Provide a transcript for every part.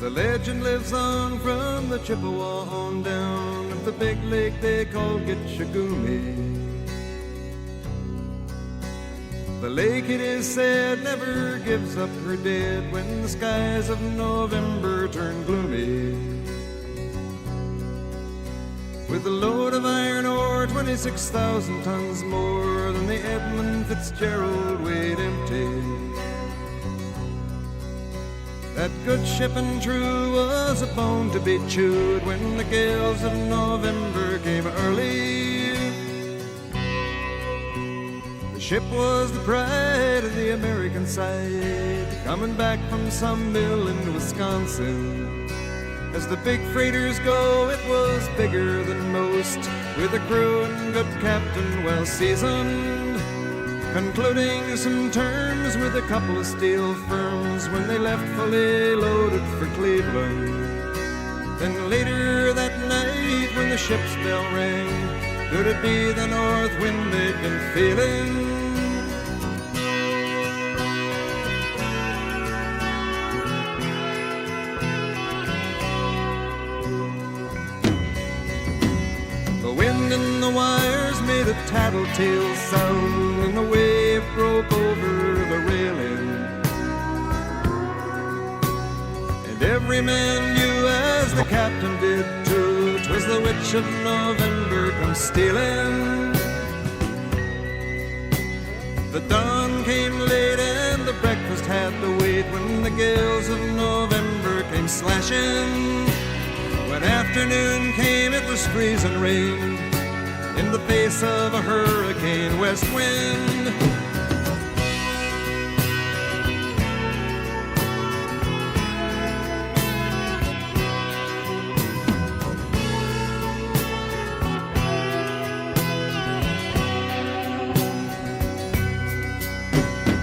The legend lives on from the Chippewa on down of the big lake they call Gitchagumi. The lake, it is said, never gives up her dead when the skies of November turn gloomy. With a load of iron ore, 26,000 tons more than the Edmund Fitzgerald weighed empty. That good ship and true was a bone to be chewed when the gales of November came early. The ship was the pride of the American side, coming back from some mill in Wisconsin. As the big freighters go, it was bigger than most, with a crew and good captain well seasoned, concluding some terms with a couple of steel firms when they left fully loaded for Cleveland. Then later that night when the ship's bell rang, could it be the north wind they'd been feeling? The wind in the wires made a tattletale sound, and the wave broke over the railing. And every man knew, as the captain did too, 'twas the witch of November come stealing. The dawn came late and the breakfast had to wait when the gales of November came slashing. When afternoon came, it was freezing rain in the face of a hurricane west wind.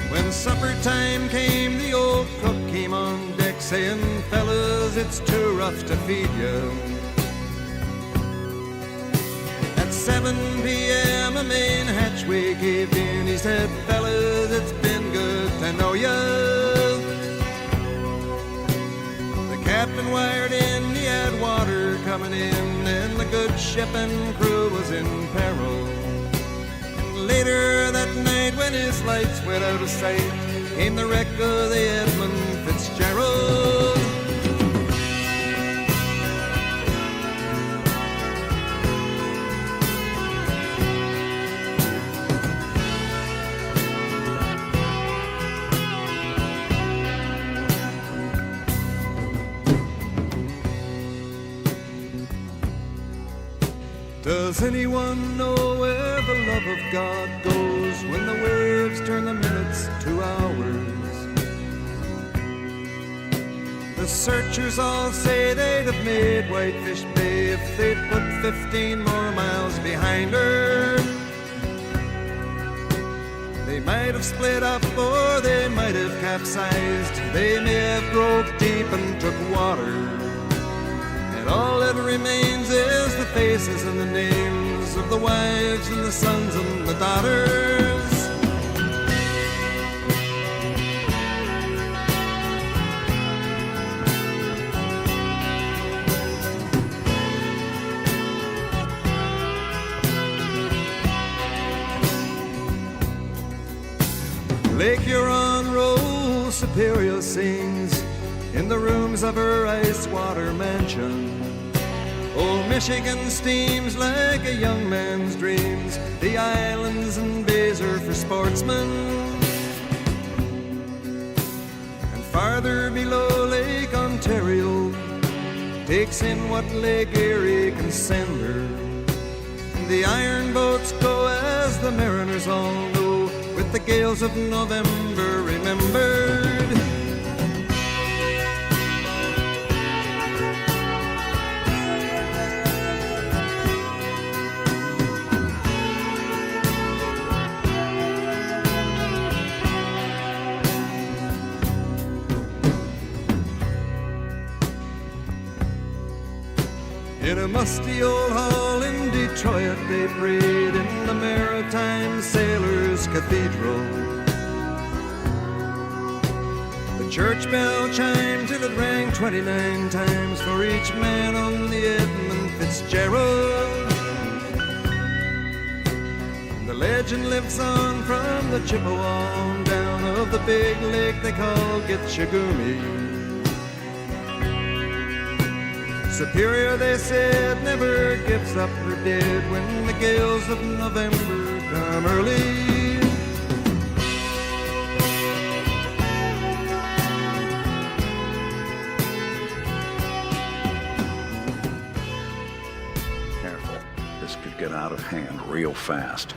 When supper time came, the old cook came on deck saying, "Fellas, it's too rough to feed you." At 7 p.m. a main hatchway caved in. He said, "Fellas, it's been good to know ya." The captain wired in, he had water coming in, and the good ship and crew was in peril. And later that night when his lights went out of sight, came the wreck of the Edmund Fitzgerald. Does anyone know where the love of God goes when the waves turn the minutes to hours? The searchers all say they'd have made Whitefish Bay if they'd put 15 more miles behind her. They might have split up or they might have capsized. They may have broke deep and took water. And all that remains is the faces and the names of the wives and the sons and the daughters. Lake Huron rolls, Superior sings in the rooms of her ice-water mansion. Old Michigan steams like a young man's dreams. The islands and bays are for sportsmen. And farther below, Lake Ontario takes in what Lake Erie can send her. And the iron boats go, as the mariners all know, with the gales of November remembered. In a musty old hall in Detroit they prayed in the Maritime Sailors' Cathedral. The church bell chimed till it rang 29 times for each man on the Edmund Fitzgerald. The legend lives on from the Chippewa on down of the big lake they call Gitchagumi. Superior, they said, never gives up her dead when the gales of November come early. Careful, this could get out of hand real fast.